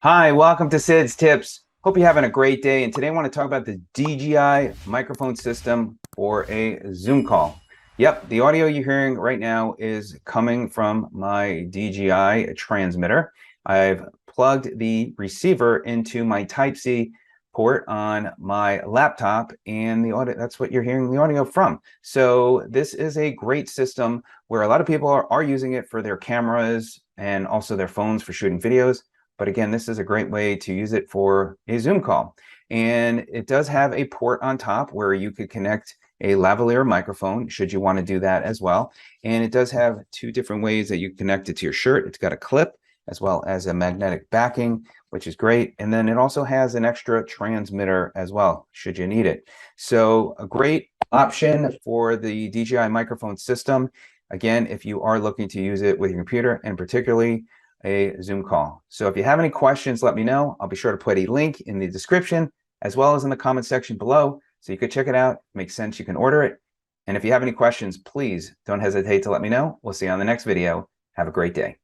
Hi, welcome to Sid's Tips. Hope you're having a great day. And today I want to talk about the DJI microphone system for a Zoom call. Yep, the audio you're hearing right now is coming from my DJI transmitter. I've plugged the receiver into my Type-C port on my laptop, and the audio, that's what you're hearing the audio from. So this is a great system where a lot of people are using it for their cameras and also their phones for shooting videos. But again, this is a great way to use it for a Zoom call. And it does have a port on top where you could connect a lavalier microphone should you want to do that as well. And it does have two different ways that you connect it to your shirt. It's got a clip as well as a magnetic backing, which is great. And then it also has an extra transmitter as well, should you need it. So a great option for the DJI microphone system. Again, if you are looking to use it with your computer, and particularly a Zoom call. So if you have any questions, let me know. I'll be sure to put a link in the description as well as in the comment section below so you could check it out. Makes sense, you can order it. And if you have any questions, please don't hesitate to let me know. We'll see you on the next video. Have a great day.